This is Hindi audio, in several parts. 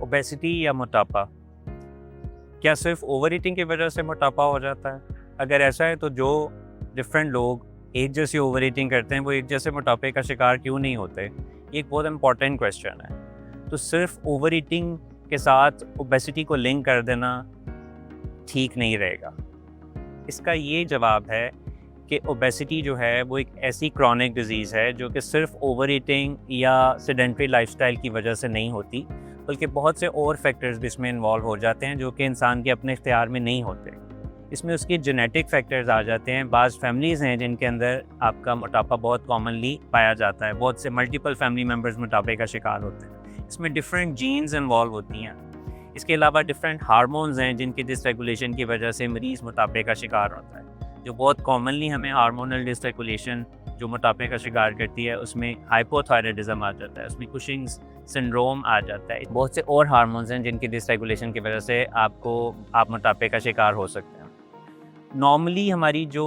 ओबेसिटी या मोटापा, क्या सिर्फ ओवर ईटिंग की वजह से मोटापा हो जाता है? अगर ऐसा है तो जो डिफरेंट लोग एक जैसी ओवर ईटिंग करते हैं वो एक जैसे मोटापे का शिकार क्यों नहीं होते? ये एक बहुत इंपॉर्टेंट क्वेश्चन है। तो सिर्फ ओवर ईटिंग के साथ ओबेसिटी को लिंक कर देना ठीक नहीं रहेगा। इसका ये जवाब है कि ओबेसिटी जो है वो एक ऐसी क्रॉनिक डिजीज़ है जो कि सिर्फ ओवर ईटिंग या सेडेंटरी लाइफस्टाइल की वजह से नहीं होती, बल्कि बहुत से और फैक्टर्स भी इसमें इन्वॉल्व हो जाते हैं जो कि इंसान के अपने इख्तियार में नहीं होते। इसमें उसके जेनेटिक फैक्टर्स आ जाते हैं। बाज़ फैमिलीज़ हैं जिनके अंदर आपका मोटापा बहुत कॉमनली पाया जाता है, बहुत से मल्टीपल फैमिली मेम्बर्स मोटापे का शिकार होते हैं। इसमें डिफरेंट जीन्स इन्वॉल्व होती हैं। इसके अलावा डिफरेंट हार्मोन्स हैं जिनकी डिसरेगुलेशन की वजह से मरीज़ मोटापे का शिकार होता है। जो बहुत कॉमनली हमें हार्मोनल डिसरेगुलेशन जो मोटापे का शिकार करती है, उसमें हाइपोथायराइडिज्म आ जाता है, उसमें कुशिंग्स सिंड्रोम आ जाता है। बहुत से और हार्मोन्स हैं जिनकी डिसरेगुलेशन की वजह से आप मोटापे का शिकार हो सकते हैं। नॉर्मली हमारी जो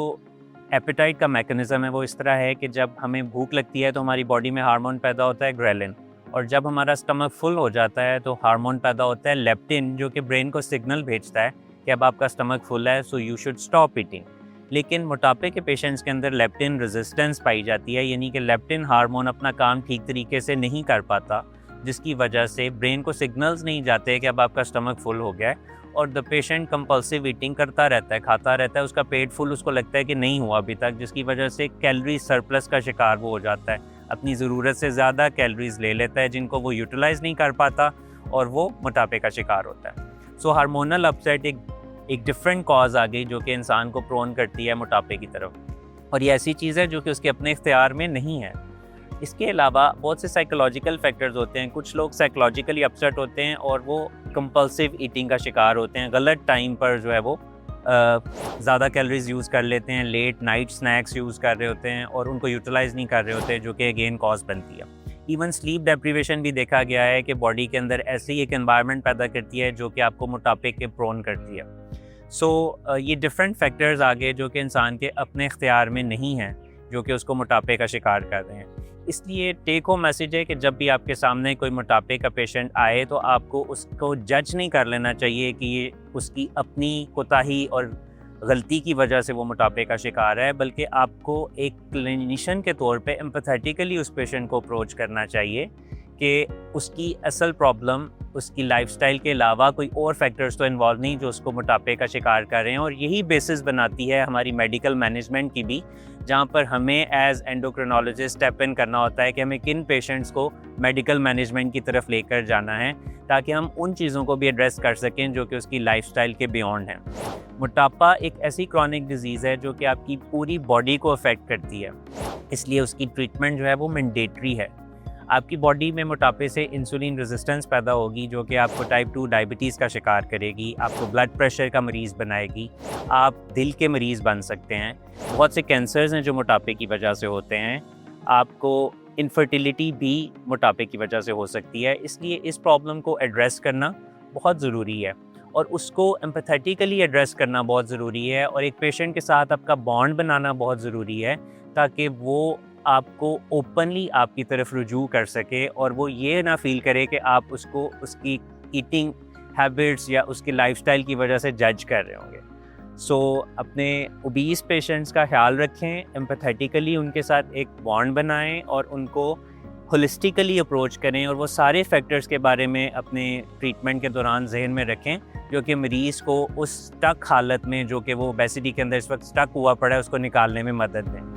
एपेटाइट का मैकेनिज़्म है वो इस तरह है कि जब हमें भूख लगती है तो हमारी बॉडी में हार्मोन पैदा होता है ग्रेलिन, और जब हमारा स्टमक फुल हो जाता है तो हार्मोन पैदा होता है लेप्टिन, जो कि ब्रेन को सिग्नल भेजता है कि अब आपका स्टमक फुल है, so you should stop eating. लेकिन मोटापे के पेशेंट्स के अंदर लेप्टिन रेजिस्टेंस पाई जाती है, यानी कि लेप्टिन हार्मोन अपना काम ठीक तरीके से नहीं कर पाता, जिसकी वजह से ब्रेन को सिग्नल्स नहीं जाते कि अब आपका स्टमक फुल हो गया है, और द पेशेंट कंपल्सिव ईटिंग करता रहता है, खाता रहता है, उसका पेट फुल उसको लगता है कि नहीं हुआ अभी तक, जिसकी वजह से कैलोरी सरप्लस का शिकार वो हो जाता है। अपनी ज़रूरत से ज़्यादा कैलोरीज ले लेता है जिनको वो यूटिलाइज़ नहीं कर पाता, और वो मोटापे का शिकार होता है। सो हार्मोनल अपसेट एक डिफरेंट कॉज आ गई जो कि इंसान को प्रोन करती है मोटापे की तरफ, और ये ऐसी चीज़ है जो कि उसके अपने इख्तियार में नहीं है। इसके अलावा बहुत से साइकोलॉजिकल फैक्टर्स होते हैं। कुछ लोग साइकोलॉजिकली अपसेट होते हैं और वो कंपल्सिव ईटिंग का शिकार होते हैं। गलत टाइम पर जो है वो ज़्यादा कैलोरीज यूज़ कर लेते हैं, लेट नाइट स्नैक्स यूज़ कर रहे होते हैं और उनको यूटिलाइज़ नहीं कर रहे होते, जो कि अगेन कॉज बनती है। इवन स्लीप डेप्रीवेशन भी देखा गया है कि बॉडी के अंदर ऐसी एक एनवायरनमेंट पैदा करती है जो कि आपको मोटापे के प्रोन करती है। ये डिफरेंट फैक्टर्स आगे जो कि इंसान के अपने इख्तियार में नहीं हैं, जो कि उसको मोटापे का शिकार कर रहे हैं। इसलिए टेक होम मैसेज है कि जब भी आपके सामने कोई मोटापे का पेशेंट आए तो आपको उसको जज नहीं कर लेना चाहिए कि ये उसकी अपनी कोताही और गलती की वजह से वो मोटापे का शिकार है, बल्कि आपको एक क्लिनिशियन के तौर पे एम्पैथेटिकली उस पेशेंट को अप्रोच करना चाहिए कि उसकी असल प्रॉब्लम उसकी लाइफस्टाइल के अलावा कोई और फैक्टर्स तो इन्वॉल्व नहीं जो उसको मोटापे का शिकार कर रहे हैं। और यही बेसिस बनाती है हमारी मेडिकल मैनेजमेंट की भी, जहाँ पर हमें एज एंडोक्रिनोलॉजिस्ट स्टेप इन करना होता है कि हमें किन पेशेंट्स को मेडिकल मैनेजमेंट की तरफ लेकर जाना है, ताकि हम उन चीज़ों को भी एड्रेस कर सकें जो कि उसकी लाइफस्टाइल के बियॉन्ड हैं। मोटापा एक ऐसी क्रॉनिक डिजीज़ है जो कि आपकी पूरी बॉडी को अफेक्ट करती है, इसलिए उसकी ट्रीटमेंट जो है वो मैंडेटरी है। आपकी बॉडी में मोटापे से इंसुलिन रेजिस्टेंस पैदा होगी जो कि आपको टाइप 2 डायबिटीज़ का शिकार करेगी, आपको ब्लड प्रेशर का मरीज़ बनाएगी, आप दिल के मरीज़ बन सकते हैं। बहुत से कैंसर्स हैं जो मोटापे की वजह से होते हैं। आपको इनफर्टिलिटी भी मोटापे की वजह से हो सकती है। इसलिए इस प्रॉब्लम को एड्रेस करना बहुत ज़रूरी है और उसको एम्पैथेटिकली एड्रेस करना बहुत ज़रूरी है, और एक पेशेंट के साथ आपका बॉन्ड बनाना बहुत ज़रूरी है ताकि वो आपको ओपनली आपकी तरफ रुजू कर सके और वो ये ना फील करे कि आप उसको उसकी ईटिंग हैबिट्स या उसकी लाइफस्टाइल की वजह से जज कर रहे होंगे। अपने ओबीस पेशेंट्स का ख्याल रखें, एम्पैथेटिकली उनके साथ एक बॉन्ड बनाएं और उनको होलिस्टिकली अप्रोच करें, और वो सारे फैक्टर्स के बारे में अपने ट्रीटमेंट के दौरान जहन में रखें जो कि मरीज़ को उस स्टक हालत में जो कि वो ओबेसिटी के अंदर इस वक्त स्टक हुआ पड़ा है उसको निकालने में मदद दें।